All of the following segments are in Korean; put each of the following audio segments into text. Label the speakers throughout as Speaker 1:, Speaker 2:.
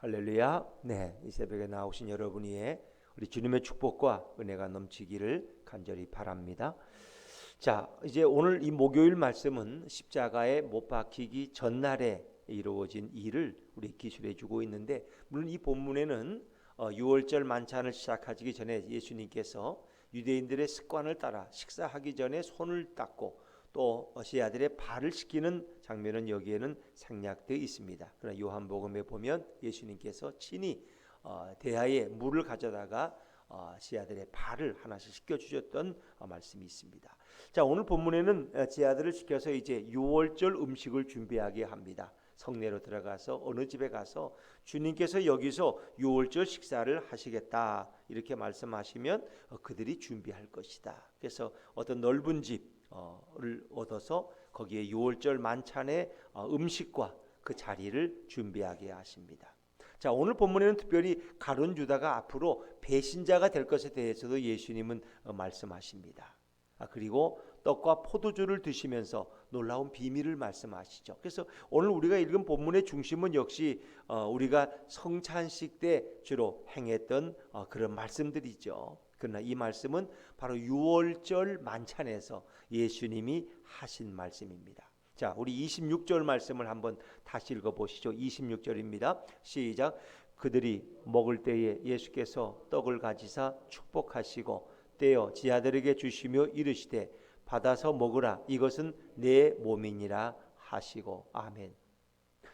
Speaker 1: 할렐루야. 네, 이 새벽에 나오신 여러분 위에 우리 주님의 축복과 은혜가 넘치기를 간절히 바랍니다. 자, 이제 오늘 이 목요일 말씀은 십자가에 못 박히기 전날에 이루어진 일을 우리 기술해 주고 있는데, 물론 이 본문에는 유월절 만찬을 시작하기 전에 예수님께서 유대인들의 습관을 따라 식사하기 전에 손을 닦고 또 제자들의 발을 씻기는 장면은 여기에는 생략되어 있습니다. 그러나 요한복음에 보면 예수님께서 친히 대야에 물을 가져다가 제자들의 발을 하나씩 씻겨주셨던 말씀이 있습니다. 자, 오늘 본문에는 제자들을 시켜서 이제 유월절 음식을 준비하게 합니다. 성내로 들어가서 어느 집에 가서 주님께서 여기서 유월절 식사를 하시겠다 이렇게 말씀하시면 그들이 준비할 것이다. 그래서 어떤 넓은 집을 얻어서 거기에 유월절 만찬의 음식과 그 자리를 준비하게 하십니다. 자, 오늘 본문에는 특별히 가룟 유다가 앞으로 배신자가 될 것에 대해서도 예수님은 말씀하십니다. 그리고 떡과 포도주를 드시면서 놀라운 비밀을 말씀하시죠. 그래서 오늘 우리가 읽은 본문의 중심은 역시 우리가 성찬식 때 주로 행했던 그런 말씀들이죠. 그러나 이 말씀은 바로 유월절 만찬에서 예수님이 하신 말씀입니다. 자, 우리 26절 말씀을 한번 다시 읽어보시죠. 26절입니다. 시작. 그들이 먹을 때에 예수께서 떡을 가지사 축복하시고 떼어 제자들에게 주시며 이르시되 받아서 먹으라, 이것은 내 몸이니라 하시고. 아멘.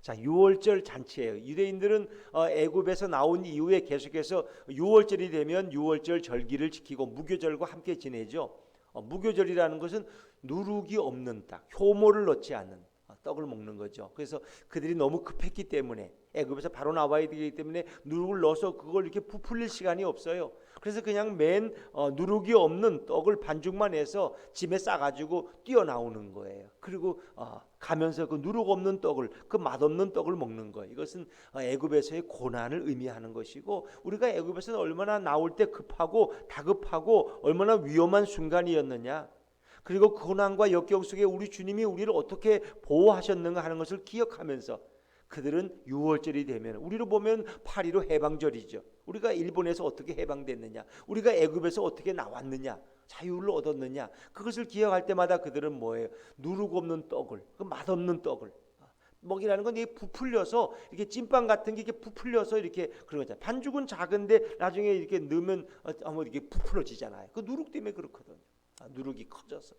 Speaker 1: 자, 유월절 잔치예요. 유대인들은 애굽에서 나온 이후에 계속해서 유월절이 되면 유월절 절기를 지키고 무교절과 함께 지내죠. 무교절이라는 것은 누룩이 없는 딱, 효모를 넣지 않는 떡을 먹는 거죠. 그래서 그들이 너무 급했기 때문에 애굽에서 바로 나와야 되기 때문에 누룩을 넣어서 그걸 이렇게 부풀릴 시간이 없어요. 그래서 그냥 맨 누룩이 없는 떡을 반죽만 해서 짐에 싸가지고 뛰어나오는 거예요. 그리고 가면서 그 누룩 없는 떡을, 그 맛없는 떡을 먹는 거예요. 이것은 애굽에서의 고난을 의미하는 것이고, 우리가 애굽에서는 얼마나 나올 때 급하고 다급하고 얼마나 위험한 순간이었느냐, 그리고 고난과 역경 속에 우리 주님이 우리를 어떻게 보호하셨는가 하는 것을 기억하면서 그들은 유월절이 되면, 우리로 보면 8.15 해방절이죠. 우리가 일본에서 어떻게 해방됐느냐, 우리가 애굽에서 어떻게 나왔느냐, 자유를 얻었느냐, 그것을 기억할 때마다 그들은 뭐예요? 누룩 없는 떡을, 그 맛없는 떡을 먹이라는 건 이게 부풀려서, 이렇게 찐빵 같은 게 이렇게 부풀려서 이렇게 그런 거잖아요. 반죽은 작은데 나중에 이렇게 넣으면 이렇게 부풀어지잖아요. 그 누룩 때문에 그렇거든요. 누룩이 커져서.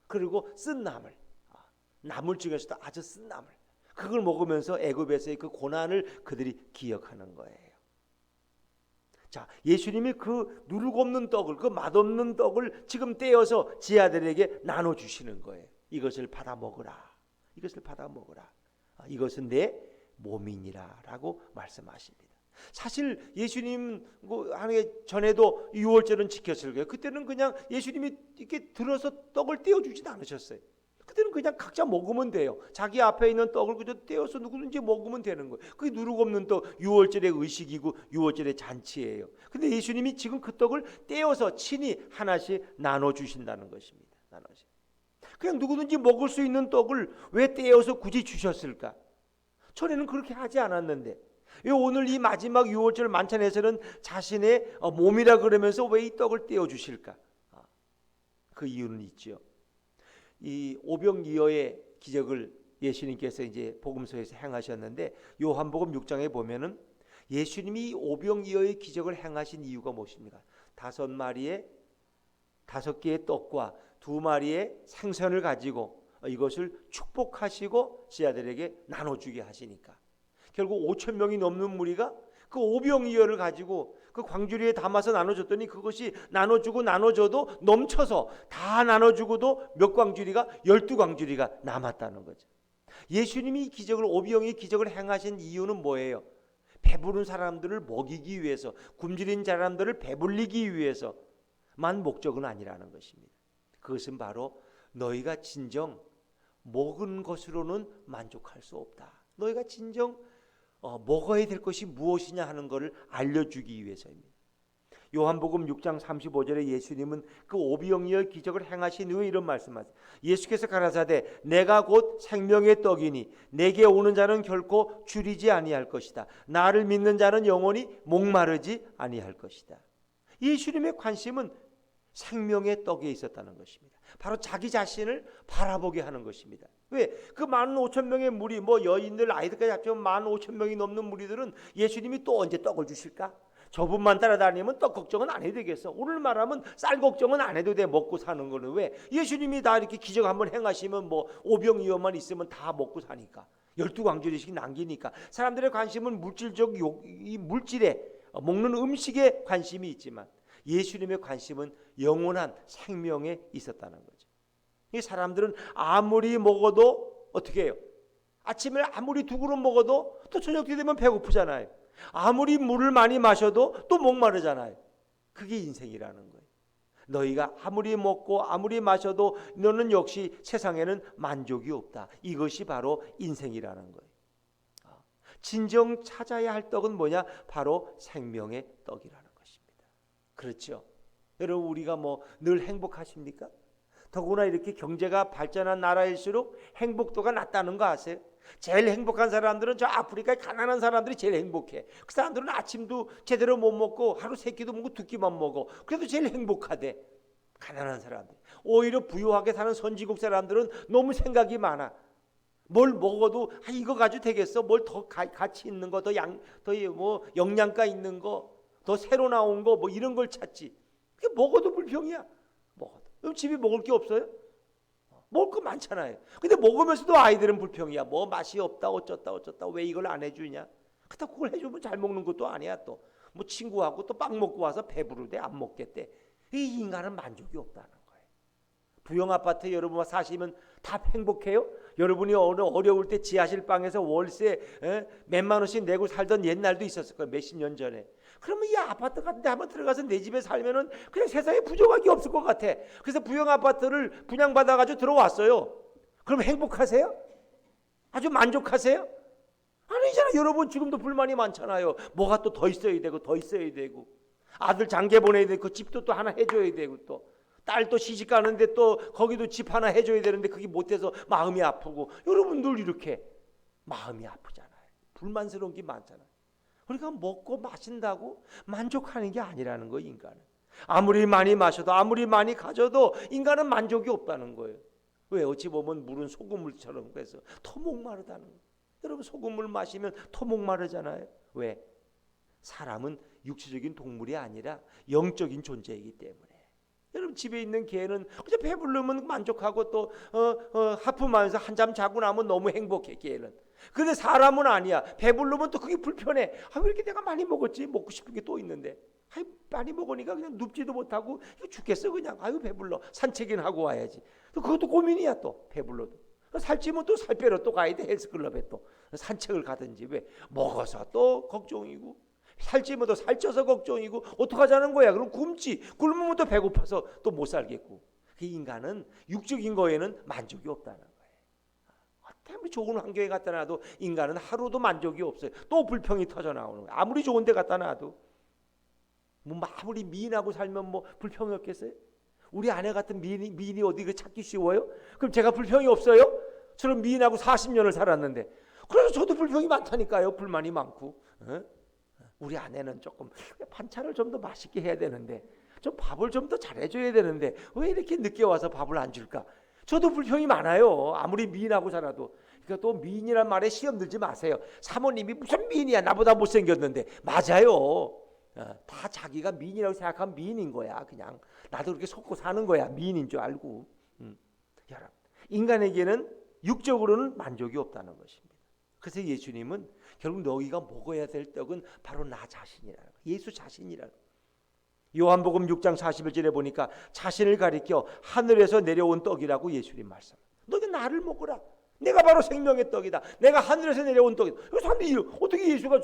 Speaker 1: 그리고 쓴 나물 중에서도 아주 쓴 나물, 그걸 먹으면서 애굽에서의 그 고난을 그들이 기억하는 거예요. 자, 예수님이 그 누룩 없는 떡을, 그 맛없는 떡을 지금 떼어서 제자들에게 나눠주시는 거예요. 이것을 받아 먹으라. 이것을 받아 먹으라. 이것은 내 몸이니라 라고 말씀하십니다. 사실 예수님 하기 전에도 유월절은 지켰을 거예요. 그때는 그냥 예수님이 이렇게 들어서 떡을 떼어주지도 않으셨어요. 그때는 그냥 각자 먹으면 돼요. 자기 앞에 있는 떡을 그저 떼어서 누구든지 먹으면 되는 거예요. 그게 누룩 없는 떡, 유월절의 의식이고 유월절의 잔치예요. 근데 예수님이 지금 그 떡을 떼어서 친히 하나씩 나눠주신다는 것입니다. 그냥 누구든지 먹을 수 있는 떡을 왜 떼어서 굳이 주셨을까? 전에는 그렇게 하지 않았는데, 오늘 이 마지막 유월절 만찬에서는 자신의 몸이라 그러면서 왜 이 떡을 떼어 주실까? 그 이유는 있죠. 이 오병이어의 기적을 예수님께서 이제 복음서에서 행하셨는데, 요한복음 6장에 보면은 예수님이 오병이어의 기적을 행하신 이유가 무엇입니까? 5개의 떡과 2마리의 생선을 가지고 이것을 축복하시고 제자들에게 나눠주게 하시니까, 결국 5,000명이 넘는 무리가 그 오병이어를 가지고 그 광주리에 담아서 나눠줬더니 그것이 나눠줘도 넘쳐서 다 나눠주고도 몇 광주리가, 12광주리가 남았다는 거죠. 예수님이 기적을, 오병이어 기적을 행하신 이유는 뭐예요? 배부른 사람들을 먹이기 위해서, 굶주린 사람들을 배불리기 위해서만 목적은 아니라는 것입니다. 그것은 바로 너희가 진정 먹은 것으로는 만족할 수 없다. 너희가 진정 먹어야 될 것이 무엇이냐 하는 것을 알려주기 위해서입니다. 요한복음 6장 35절에 예수님은 그 오병이어 기적을 행하신 후에 이런 말씀하세요. 예수께서 가라사대 내가 곧 생명의 떡이니 내게 오는 자는 결코 줄이지 아니할 것이다. 나를 믿는 자는 영원히 목마르지 아니할 것이다. 예수님의 관심은 생명의 떡에 있었다는 것입니다. 바로 자기 자신을 바라보게 하는 것입니다. 왜? 그 15,000명의 무리, 여인들 아이들까지 합치면 15,000명이 넘는 무리들은 예수님이 또 언제 떡을 주실까? 저분만 따라다니면 떡 걱정은 안 해도 되겠어. 오늘 말하면 쌀 걱정은 안 해도 돼. 먹고 사는 거는. 왜? 예수님이 다 이렇게 기적 한번 행하시면 오병이어만 있으면 다 먹고 사니까. 12광주리씩 남기니까. 사람들의 관심은 물질적 이 물질에 먹는 음식에 관심이 있지만 예수님의 관심은 영원한 생명에 있었다는 거죠. 이 사람들은 아무리 먹어도 어떻게 해요? 아침에 아무리 2그릇 먹어도 또 저녁 때 되면 배고프잖아요. 아무리 물을 많이 마셔도 또 목마르잖아요. 그게 인생이라는 거예요. 너희가 아무리 먹고 아무리 마셔도 너는 역시 세상에는 만족이 없다. 이것이 바로 인생이라는 거예요. 진정 찾아야 할 떡은 뭐냐? 바로 생명의 떡이라는 것입니다. 그렇죠? 여러분 우리가 늘 행복하십니까? 더구나 이렇게 경제가 발전한 나라일수록 행복도가 낮다는 거 아세요? 제일 행복한 사람들은 저 아프리카의 가난한 사람들이 제일 행복해. 그 사람들은 아침도 제대로 못 먹고 하루 3끼도 먹고 2끼만 먹어. 그래도 제일 행복하대. 가난한 사람들. 오히려 부유하게 사는 선진국 사람들은 너무 생각이 많아. 뭘 먹어도 이거 가지고 되겠어? 뭘 더 가치 있는 거, 더 영양가 있는 거, 더 새로 나온 거 이런 걸 찾지. 그게 먹어도 불평이야. 먹어도. 그럼 집에 먹을 게 없어요? 먹을 거 많잖아요. 근데 먹으면서도 아이들은 불평이야. 맛이 없다 어쩌다 왜 이걸 안 해주냐. 그렇다고 그걸 해주면 잘 먹는 것도 아니야. 또 친구하고 또 빵 먹고 와서 배부르대 안 먹겠대. 이 인간은 만족이 없다는 거예요. 부영 아파트 여러분 사시면 다 행복해요? 여러분이 어려울 때 지하실 방에서 월세 몇만 원씩 내고 살던 옛날도 있었을 거예요. 몇십 년 전에. 그러면 이 아파트 같은 데 한번 들어가서 내 집에 살면은 그냥 세상에 부족한 게 없을 것 같아. 그래서 부영 아파트를 분양받아가지고 들어왔어요. 그럼 행복하세요? 아주 만족하세요? 아니잖아요. 여러분 지금도 불만이 많잖아요. 뭐가 또 더 있어야 되고 더 있어야 되고 아들 장계 보내야 되고 집도 또 하나 해줘야 되고 또 딸 또 시집 가는데 또 거기도 집 하나 해줘야 되는데 그게 못해서 마음이 아프고 여러분 늘 이렇게 마음이 아프잖아요. 불만스러운 게 많잖아요. 그러니까 먹고 마신다고 만족하는 게 아니라는 거예요. 인간은 아무리 많이 마셔도 아무리 많이 가져도 인간은 만족이 없다는 거예요. 왜? 어찌 보면 물은 소금물처럼 그래서 토목마르다는 거예요. 여러분 소금물 마시면 토목마르잖아요. 왜? 사람은 육체적인 동물이 아니라 영적인 존재이기 때문에. 여러분 집에 있는 개는 그저 배부르면 만족하고 또 하품하면서 한잠 자고 나면 너무 행복해 개는. 근데 사람은 아니야. 배부르면 또 그게 불편해. 왜 이렇게 내가 많이 먹었지? 먹고 싶은 게 또 있는데. 많이 먹으니까 그냥 눕지도 못하고 이거 죽겠어 그냥. 배불러. 산책이나 하고 와야지. 또 그것도 고민이야 또 배불러도. 살찌면 또 살 빼러 또 가야 돼. 헬스클럽에 또 산책을 가든지. 왜? 먹어서 또 걱정이고. 살찌면 또 살쪄서 걱정이고 어떡하자는 거야. 그럼 굶으면 또 배고파서 또 못 살겠고. 그 인간은 육적인 거에는 만족이 없다는 거예요. 아무리 좋은 환경에 갖다 놔도 인간은 하루도 만족이 없어요. 또 불평이 터져 나오는 거예요. 아무리 좋은 데 갖다 놔도 아무리 미인하고 살면 불평이 없겠어요? 우리 아내 같은 미인이 어디 찾기 쉬워요? 그럼 제가 불평이 없어요? 저는 미인하고 40년을 살았는데. 그래서 저도 불평이 많다니까요. 불만이 많고. 우리 아내는 조금 반찬을 좀 더 맛있게 해야 되는데 좀 밥을 좀 더 잘해줘야 되는데 왜 이렇게 늦게 와서 밥을 안 줄까? 저도 불평이 많아요. 아무리 미인하고 살아도. 그러니까 또 미인이란 말에 시험 들지 마세요. 사모님이 무슨 미인이야 나보다 못생겼는데. 맞아요. 다 자기가 미인이라고 생각하면 미인인 거야. 그냥 나도 그렇게 속고 사는 거야. 미인인 줄 알고. 여러분 인간에게는 육적으로는 만족이 없다는 것입니다. 그래서 예수님은 결국 너희가 먹어야 될 떡은 바로 나 자신이라는 거예요. 예수 자신이라는 거예요. 요한복음 6장 41절에 보니까 자신을 가리켜 하늘에서 내려온 떡이라고 예수님 말씀합니다. 너희 나를 먹으라. 내가 바로 생명의 떡이다. 내가 하늘에서 내려온 떡이다. 사람들이 어떻게 예수가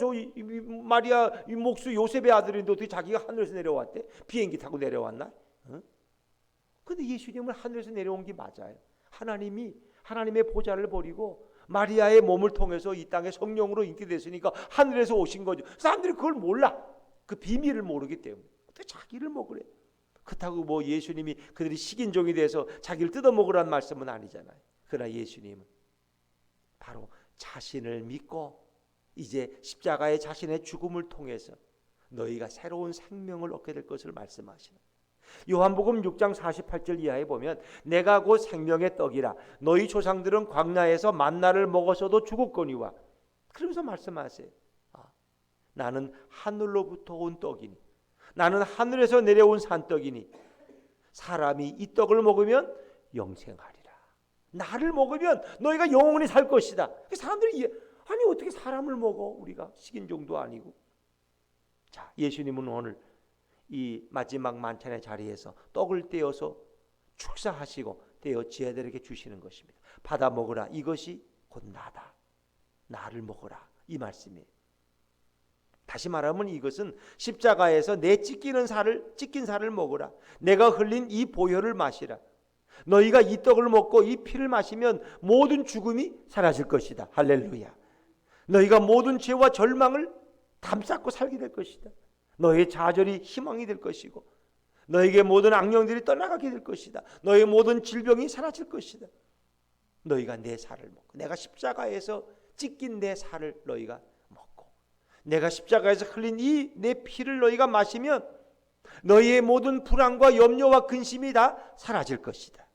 Speaker 1: 마리아 목수 요셉의 아들인데 어떻게 자기가 하늘에서 내려왔대? 비행기 타고 내려왔나? 근데 예수님은 하늘에서 내려온 게 맞아요. 하나님의 보좌를 버리고 마리아의 몸을 통해서 이 땅에 성령으로 인기됐으니까 하늘에서 오신 거죠. 사람들이 그걸 몰라. 그 비밀을 모르기 때문에. 어떻게 자기를 먹으래? 그렇다고 뭐 예수님이 그들이 식인종이 돼서 자기를 뜯어먹으라는 말씀은 아니잖아요. 그러나 예수님은 바로 자신을 믿고 이제 십자가의 자신의 죽음을 통해서 너희가 새로운 생명을 얻게 될 것을 말씀하시는, 요한복음 6장 48절 이하에 보면 내가 곧 생명의 떡이라 너희 조상들은 광야에서 만나를 먹어서도 죽었거니와, 그러면서 말씀하세요. 나는 하늘로부터 온 떡이니, 나는 하늘에서 내려온 산떡이니 사람이 이 떡을 먹으면 영생하리라. 나를 먹으면 너희가 영원히 살 것이다. 사람들이 아니 어떻게 사람을 먹어? 우리가 식인종도 아니고. 자, 예수님은 오늘 이 마지막 만찬의 자리에서 떡을 떼어서 축사하시고 떼어 제자들에게 주시는 것입니다. 받아 먹으라. 이것이 곧 나다. 나를 먹으라. 이 말씀이에요. 다시 말하면 이것은 십자가에서 내 찢긴 살을 먹으라. 내가 흘린 이 보혈을 마시라. 너희가 이 떡을 먹고 이 피를 마시면 모든 죽음이 사라질 것이다. 할렐루야. 너희가 모든 죄와 절망을 담쌓고 살게 될 것이다. 너희의 좌절이 희망이 될 것이고 너희에게 모든 악령들이 떠나가게 될 것이다. 너희의 모든 질병이 사라질 것이다. 너희가 내 살을 먹고 내가 십자가에서 찢긴 내 살을 너희가 먹고 내가 십자가에서 흘린 이 내 피를 너희가 마시면 너희의 모든 불안과 염려와 근심이 다 사라질 것이다.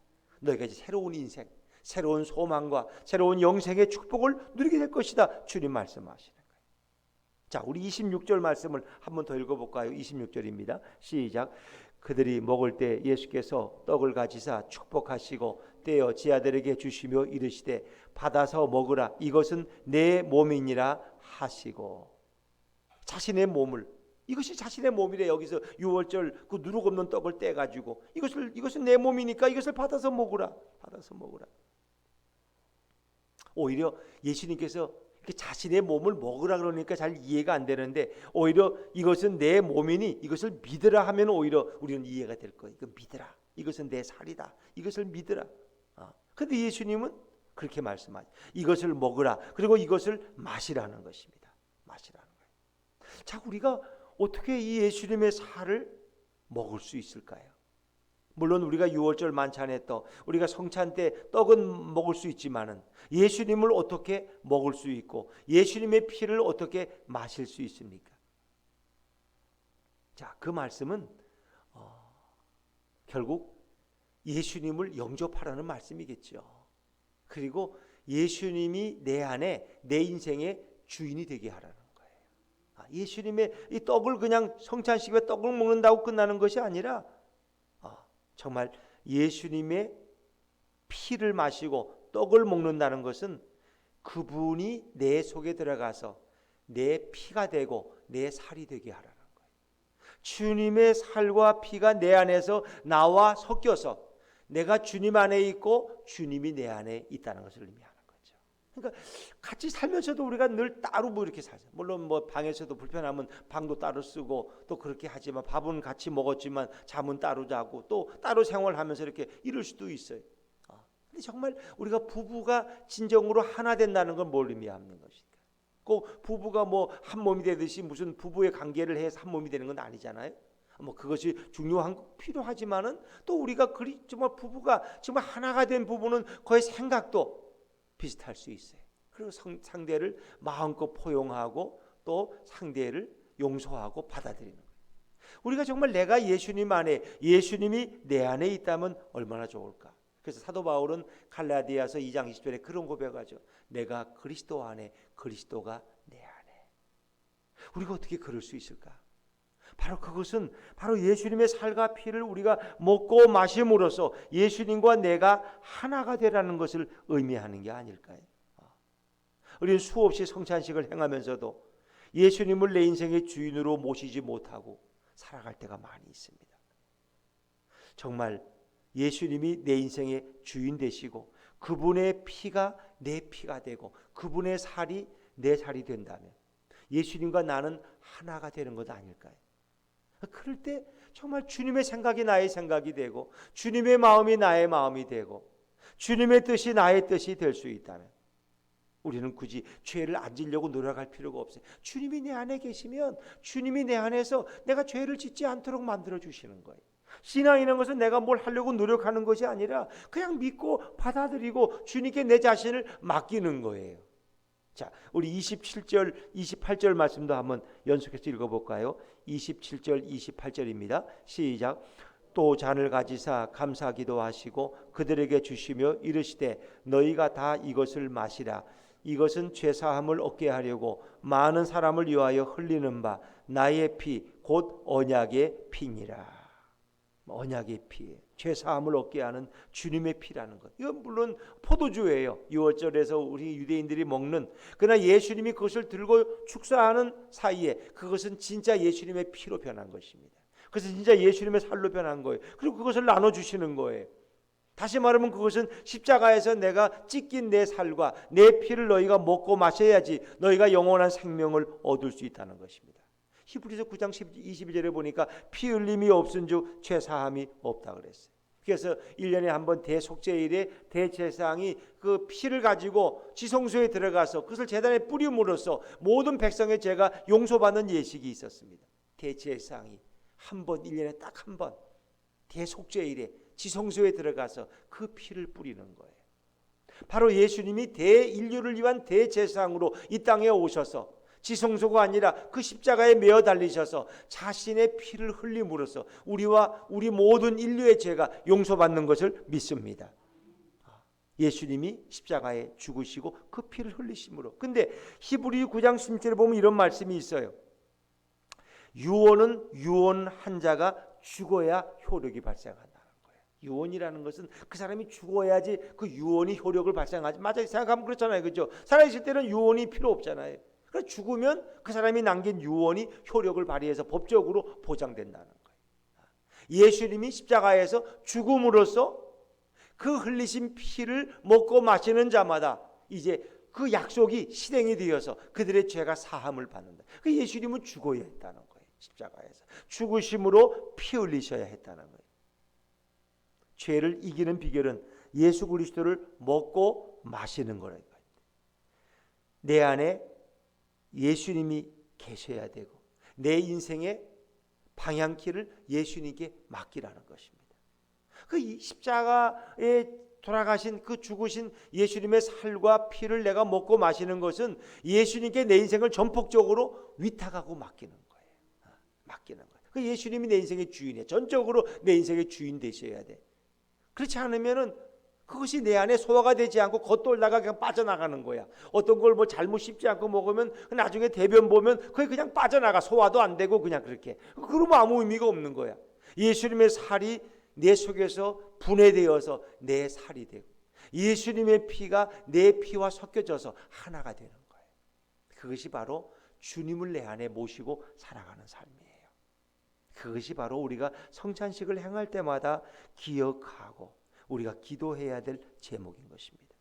Speaker 1: 너희가 이제 새로운 인생, 새로운 소망과 새로운 영생의 축복을 누리게 될 것이다. 주님 말씀하시는 거예요. 자, 우리 26절 말씀을 한 번 더 읽어볼까요? 26절입니다. 시작. 그들이 먹을 때 예수께서 떡을 가지사 축복하시고 떼어 제자들에게 주시며 이르시되 받아서 먹으라. 이것은 내 몸이니라 하시고. 자신의 몸을, 이것이 자신의 몸이래. 여기서 6월절 그 누룩 없는 떡을 떼가지고 이것은 내 몸이니까 이것을 받아서 먹으라. 받아서 먹으라. 오히려 예수님께서 자신의 몸을 먹으라 그러니까 잘 이해가 안 되는데, 오히려 이것은 내 몸이니 이것을 믿으라 하면 오히려 우리는 이해가 될 거예요. 이거 믿으라. 이것은 내 살이다. 이것을 믿으라. 근데 예수님은 그렇게 말씀하죠. 이것을 먹으라. 그리고 이것을 마시라는 것입니다. 마시라는 거예요. 자, 우리가 어떻게 이 예수님의 살을 먹을 수 있을까요? 물론 우리가 6월절 만찬에 떡, 우리가 성찬 때 떡은 먹을 수 있지만은 예수님을 어떻게 먹을 수 있고 예수님의 피를 어떻게 마실 수 있습니까? 자, 그 말씀은 결국 예수님을 영접하라는 말씀이겠죠. 그리고 예수님이 내 안에 내 인생의 주인이 되게 하라는 거예요. 예수님의 이 떡을 그냥 성찬식에 떡을 먹는다고 끝나는 것이 아니라 정말 예수님의 피를 마시고 떡을 먹는다는 것은 그분이 내 속에 들어가서 내 피가 되고 내 살이 되게 하라는 거예요. 주님의 살과 피가 내 안에서 나와 섞여서 내가 주님 안에 있고 주님이 내 안에 있다는 것을 의미하는 거죠. 그러니까 같이 살면서도 우리가 늘 따로 뭐 이렇게 살죠. 물론 뭐 방에서도 불편하면 방도 따로 쓰고 또 그렇게 하지만 밥은 같이 먹었지만 잠은 따로 자고 또 따로 생활하면서 이렇게 이럴 수도 있어요. 근데 정말 우리가 부부가 진정으로 하나 된다는 건 뭘 의미하는 것일까? 꼭 부부가 뭐 한 몸이 되듯이 무슨 부부의 관계를 해서 한 몸이 되는 건 아니잖아요. 뭐 그것이 중요한 필요하지만은 또 우리가 정말 부부가 정말 하나가 된 부부는 거의 생각도 비슷할 수 있어요. 그리고 상대를 마음껏 포용하고 또 상대를 용서하고 받아들이는 거예요. 우리가 정말 내가 예수님 안에, 예수님이 내 안에 있다면 얼마나 좋을까. 그래서 사도 바울은 갈라디아서 2장 20절에 그런 고백하죠. 내가 그리스도 안에, 그리스도가 내 안에. 우리가 어떻게 그럴 수 있을까? 바로 그것은 바로 예수님의 살과 피를 우리가 먹고 마심으로써 예수님과 내가 하나가 되라는 것을 의미하는 게 아닐까요? 우리는 수없이 성찬식을 행하면서도 예수님을 내 인생의 주인으로 모시지 못하고 살아갈 때가 많이 있습니다. 정말 예수님이 내 인생의 주인 되시고 그분의 피가 내 피가 되고 그분의 살이 내 살이 된다면 예수님과 나는 하나가 되는 것 아닐까요? 그럴 때 정말 주님의 생각이 나의 생각이 되고 주님의 마음이 나의 마음이 되고 주님의 뜻이 나의 뜻이 될 수 있다면 우리는 굳이 죄를 안 지려고 노력할 필요가 없어요. 주님이 내 안에 계시면 주님이 내 안에서 내가 죄를 짓지 않도록 만들어 주시는 거예요. 신앙이라는 것은 내가 뭘 하려고 노력하는 것이 아니라 그냥 믿고 받아들이고 주님께 내 자신을 맡기는 거예요. 자, 우리 27절, 28절 말씀도 한번 연속해서 읽어볼까요? 27절, 28절입니다. 시작. 또 잔을 가지사 감사기도 하시고 그들에게 주시며 이르시되 너희가 다 이것을 마시라. 이것은 죄사함을 얻게 하려고 많은 사람을 위하여 흘리는 바 나의 피 곧 언약의 피니라. 언약의 피, 죄사함을 얻게 하는 주님의 피라는 것. 이건 물론 포도주예요. 유월절에서 우리 유대인들이 먹는. 그러나 예수님이 그것을 들고 축사하는 사이에 그것은 진짜 예수님의 피로 변한 것입니다. 그래서 진짜 예수님의 살로 변한 거예요. 그리고 그것을 나눠주시는 거예요. 다시 말하면 그것은 십자가에서 내가 찢긴 내 살과 내 피를 너희가 먹고 마셔야지 너희가 영원한 생명을 얻을 수 있다는 것입니다. 히브리서 9장 22절에 보니까 피 흘림이 없은즉 죄사함이 없다 그랬어요. 그래서 1년에 한 번 대속죄일에 대제사장이 그 피를 가지고 지성소에 들어가서 그것을 제단에 뿌림으로써 모든 백성의 죄가 용서받는 예식이 있었습니다. 대제사장이 한 번, 1년에 딱 한 번 대속죄일에 지성소에 들어가서 그 피를 뿌리는 거예요. 바로 예수님이 대인류를 위한 대제사장으로 이 땅에 오셔서 지성소가 아니라 그 십자가에 매어 달리셔서 자신의 피를 흘림으로써 우리와 우리 모든 인류의 죄가 용서받는 것을 믿습니다. 예수님이 십자가에 죽으시고 그 피를 흘리심으로. 근데 히브리 9장 16절에 보면 이런 말씀이 있어요. 유언은 유언한 자가 죽어야 효력이 발생한다는 거예요. 유언이라는 것은 그 사람이 죽어야지 그 유언이 효력을 발생하지. 맞아요. 생각하면 그렇잖아요. 그렇죠? 살아있을 때는 유언이 필요 없잖아요. 그래서 죽으면 그 사람이 남긴 유언이 효력을 발휘해서 법적으로 보장된다는 거예요. 예수님이 십자가에서 죽음으로써 그 흘리신 피를 먹고 마시는 자마다 이제 그 약속이 실행이 되어서 그들의 죄가 사함을 받는다. 그 예수님은 죽어야 했다는 거예요. 십자가에서 죽으심으로 피 흘리셔야 했다는 거예요. 죄를 이기는 비결은 예수 그리스도를 먹고 마시는 거라는 거예요. 내 안에 예수님이 계셔야 되고 내 인생의 방향키를 예수님께 맡기라는 것입니다. 그 십자가에 돌아가신 그 죽으신 예수님의 살과 피를 내가 먹고 마시는 것은 예수님께 내 인생을 전폭적으로 위탁하고 맡기는 거예요. 맡기는 거예요. 그 예수님이 내 인생의 주인이에요. 전적으로 내 인생의 주인 되셔야 돼. 그렇지 않으면은 그것이 내 안에 소화가 되지 않고 겉돌다가 그냥 빠져나가는 거야. 어떤 걸 뭐 잘못 씹지 않고 먹으면 나중에 대변 보면 그게 그냥 빠져나가. 소화도 안 되고 그냥 그렇게. 그러면 아무 의미가 없는 거야. 예수님의 살이 내 속에서 분해되어서 내 살이 되고 예수님의 피가 내 피와 섞여져서 하나가 되는 거예요. 그것이 바로 주님을 내 안에 모시고 살아가는 삶이에요. 그것이 바로 우리가 성찬식을 행할 때마다 기억하고 우리가 기도해야 될 제목인 것입니다.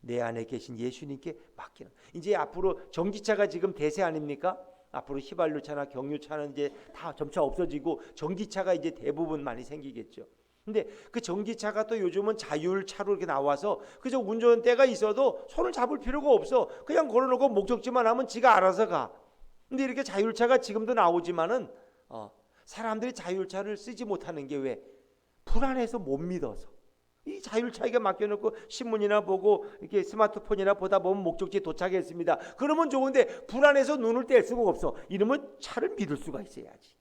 Speaker 1: 내 안에 계신 예수님께 맡기는. 이제 앞으로 전기차가 지금 대세 아닙니까? 앞으로 휘발유차나 경유차는 이제 다 점차 없어지고 전기차가 이제 대부분 많이 생기겠죠. 근데 그 전기차가 또 요즘은 자율차로 이렇게 나와서 그저 운전대가 있어도 손을 잡을 필요가 없어. 그냥 걸어놓고 목적지만 하면 지가 알아서 가. 근데 이렇게 자율차가 지금도 나오지만은 사람들이 자율차를 쓰지 못하는 게 왜? 불안해서 못 믿어서. 이 자율차에게 맡겨놓고 신문이나 보고 이렇게 스마트폰이나 보다 보면 목적지에 도착했습니다. 그러면 좋은데 불안해서 눈을 뗄 수가 없어. 이러면 차를 믿을 수가 있어야지.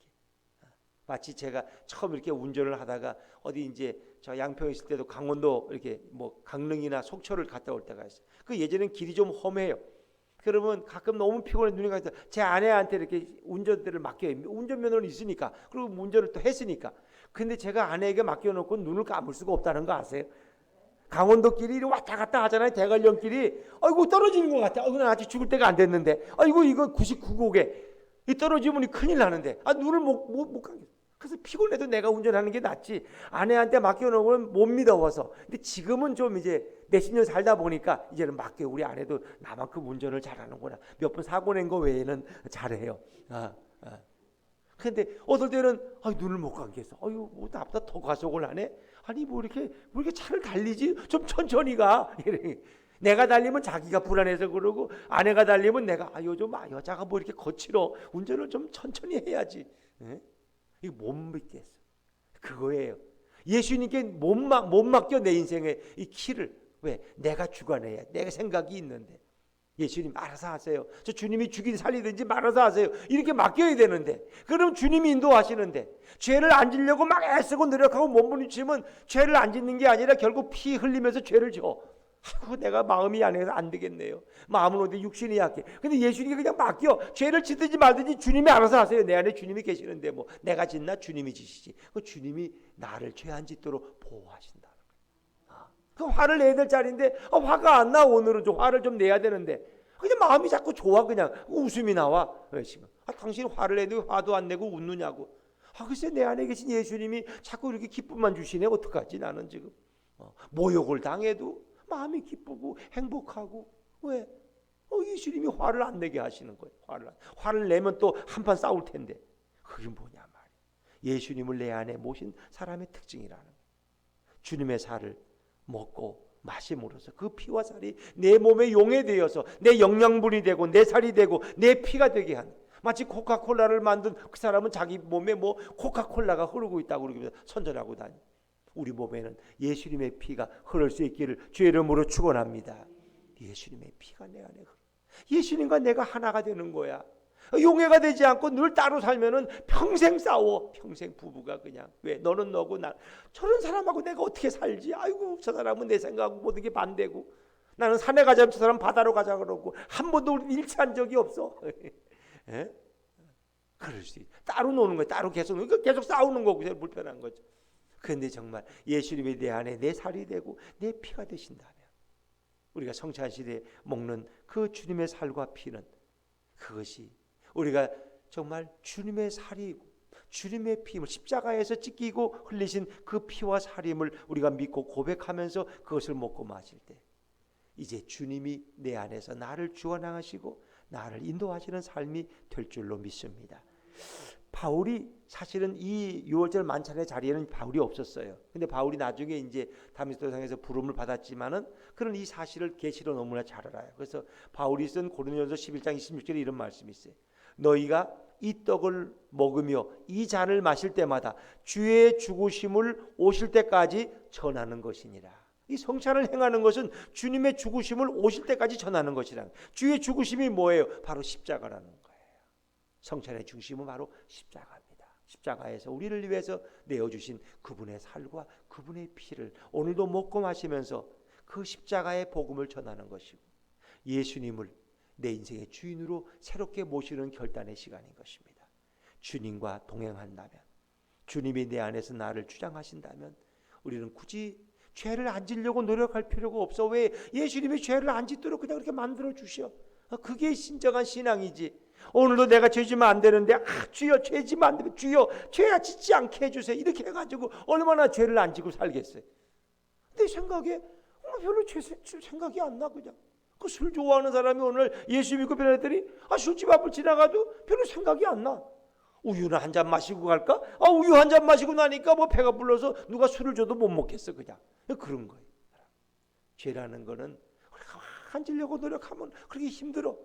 Speaker 1: 마치 제가 처음 이렇게 운전을 하다가 어디 이제 저 양평에 있을 때도 강원도 이렇게 뭐 강릉이나 속초를 갔다 올 때가 있어요. 그 예전엔 길이 좀 험해요. 그러면 가끔 너무 피곤해 눈이 가서 제 아내한테 이렇게 운전대를 맡겨요. 운전면허는 있으니까. 그리고 운전을 또 했으니까. 근데 제가 아내에게 맡겨놓고 눈을 감을 수가 없다는 거 아세요? 강원도 길이 왔다 갔다 하잖아요. 대관령길이. 아이고 떨어지는 것 같아. 난 아직 죽을 때가 안 됐는데. 아이고 이거 99곡에 이 떨어지면 큰일 나는데. 눈을 못 감겠어. 그래서 피곤해도 내가 운전하는 게 낫지. 아내한테 맡겨놓으면 못 믿어서. 근데 지금은 좀 이제 몇십 년 살다 보니까 이제는 맡겨. 우리 아내도 나만큼 운전을 잘하는구나. 몇 번 사고 낸 거 외에는 잘해요. 근데 어떨 때는 눈을 못 감겠어. 뭐 나보다 더 과속을 하네. 아니 뭐 이렇게 차를 달리지 좀 천천히 가. 내가 달리면 자기가 불안해서 그러고, 아내가 달리면 내가 요즘 여자가 뭐 이렇게 거칠어, 운전을 좀 천천히 해야지. 예? 이거 못 믿겠어. 그거예요. 예수님께 못 맡겨 내 인생의 이 키를. 왜? 내가 주관해야, 내가 생각이 있는데. 예수님 알아서 하세요. 저 주님이 죽이든 살리든지 말아서 하세요. 이렇게 맡겨야 되는데, 그럼 주님이 인도하시는데, 죄를 안 지려고 막 애쓰고 노력하고 몸부림치면 죄를 안 짓는 게 아니라 결국 피 흘리면서 죄를 져. 아이고, 내가 마음이 안해서 안 되겠네요. 마음은 어디 육신이 약해. 근데 예수님이 그냥 맡겨. 죄를 짓든지 말든지 주님이 알아서 하세요. 내 안에 주님이 계시는데 뭐 내가 짓나 주님이 지시지. 그 주님이 나를 죄 안 짓도록 보호하신다. 그 화를 내야 될 자리인데 화가 안 나. 오늘은 좀 화를 좀 내야 되는데 그냥 마음이 자꾸 좋아. 그냥 웃음이 나와. 당신 화를 내도 화도 안 내고 웃느냐고. 글쎄 내 안에 계신 예수님이 자꾸 이렇게 기쁨만 주시네. 어떡하지 나는 지금. 모욕을 당해도 마음이 기쁘고 행복하고. 왜? 예수님이 화를 안 내게 하시는 거예요. 화를 내면 또 한판 싸울 텐데. 그게 뭐냐 말이에요. 예수님을 내 안에 모신 사람의 특징이라는 거예요. 주님의 살을 먹고 마심으로써 그 피와 살이 내 몸에 용해 되어서 내 영양분이 되고 내 살이 되고 내 피가 되게 하는, 마치 코카콜라를 만든 그 사람은 자기 몸에 뭐 코카콜라가 흐르고 있다고 그러면서 선전하고 다니. 우리 몸에는 예수님의 피가 흐를 수 있기를 주의 이름으로 축원합니다. 예수님의 피가 내 안에 흐르. 예수님과 내가 하나가 되는 거야. 용해가 되지 않고 늘 따로 살면은 평생 싸워. 평생 부부가 그냥. 왜? 너는 너고 나. 저런 사람하고 내가 어떻게 살지? 아이고, 저 사람은 내 생각하고 모든 게 반대고. 나는 산에 가자면 저 사람 바다로 가자 그러고. 한 번도 우리 일치한 적이 없어. 예? 그럴 수 있어. 따로 노는 거야. 따로 계속 싸우는 거고. 불편한 거죠. 그런데 정말 예수님이 내 안에 내 살이 되고 내 피가 되신다면, 우리가 성찬시대에 먹는 그 주님의 살과 피는, 그것이 우리가 정말 주님의 살이고 주님의 피임을, 십자가에서 찢기고 흘리신 그 피와 살임을 우리가 믿고 고백하면서 그것을 먹고 마실 때, 이제 주님이 내 안에서 나를 주관하시고 나를 인도하시는 삶이 될 줄로 믿습니다. 바울이 사실은 이 6월절 만찬의 자리에는 바울이 없었어요. 근데 바울이 나중에 이제 다메섹도상에서 부름을 받았지만은 그런 이 사실을 계시로 너무나 잘 알아요. 그래서 바울이 쓴 고린도전서 11장 26절에 이런 말씀이 있어요. 너희가 이 떡을 먹으며 이 잔을 마실 때마다 주의 죽으심을 오실 때까지 전하는 것이니라. 이 성찬을 행하는 것은 주님의 죽으심을 오실 때까지 전하는 것이라. 주의 죽으심이 뭐예요? 바로 십자가라는 거예요. 성찬의 중심은 바로 십자가입니다. 십자가에서 우리를 위해서 내어주신 그분의 살과 그분의 피를 오늘도 먹고 마시면서 그 십자가의 복음을 전하는 것이고, 예수님을 내 인생의 주인으로 새롭게 모시는 결단의 시간인 것입니다. 주님과 동행한다면, 주님이 내 안에서 나를 주장하신다면 우리는 굳이 죄를 안 지려고 노력할 필요가 없어. 왜? 예수님이 죄를 안 짓도록 그냥 그렇게 만들어 주셔. 그게 진정한 신앙이지. 오늘도 내가 죄 지면 안 되는데 주여 죄 지면 안 되면 주여 죄 짓지 않게 해주세요. 이렇게 해가지고 얼마나 죄를 안 지고 살겠어요. 내 생각에 별로 죄 생각이 안 나. 그냥 그 술 좋아하는 사람이 오늘 예수 믿고 변했더니 술집 앞을 지나가도 별로 생각이 안 나. 우유는 한 잔 마시고 갈까? 우유 한 잔 마시고 나니까 뭐 배가 불러서 누가 술을 줘도 못 먹겠어. 그냥 그런 거예요. 죄라는 거는 우리가 안 지려고 노력하면 그렇게 힘들어.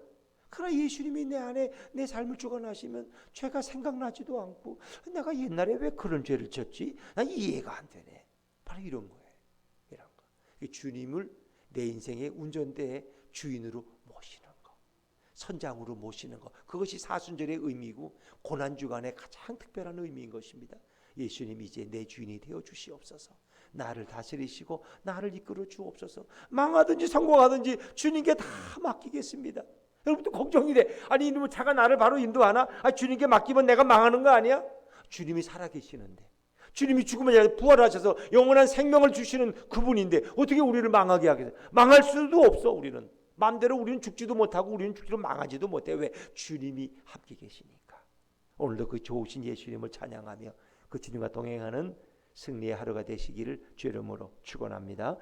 Speaker 1: 그러나 예수님이 내 안에 내 삶을 주관하시면 죄가 생각나지도 않고, 내가 옛날에 왜 그런 죄를 졌지? 난 이해가 안 되네. 바로 이런 거예요. 이런 거. 주님을 내 인생의 운전대의 주인으로 모시는 거, 선장으로 모시는 거, 그것이 사순절의 의미고 고난주간의 가장 특별한 의미인 것입니다. 예수님이 이제 내 주인이 되어 주시옵소서. 나를 다스리시고 나를 이끌어 주옵소서. 망하든지 성공하든지 주님께 다 맡기겠습니다. 여러분도 걱정이 돼. 아니 이놈의 차가 나를 바로 인도하나? 주님께 맡기면 내가 망하는 거 아니야? 주님이 살아계시는데, 주님이 죽으면 부활하셔서 영원한 생명을 주시는 그분인데 어떻게 우리를 망하게 하겠어요? 망할 수도 없어. 우리는 마음대로 우리는 죽지도 못하고 우리는 죽지도 망하지도 못해. 왜? 주님이 함께 계시니까. 오늘도 그 좋으신 예수님을 찬양하며 그 주님과 동행하는 승리의 하루가 되시기를 주의 이름으로 축원합니다.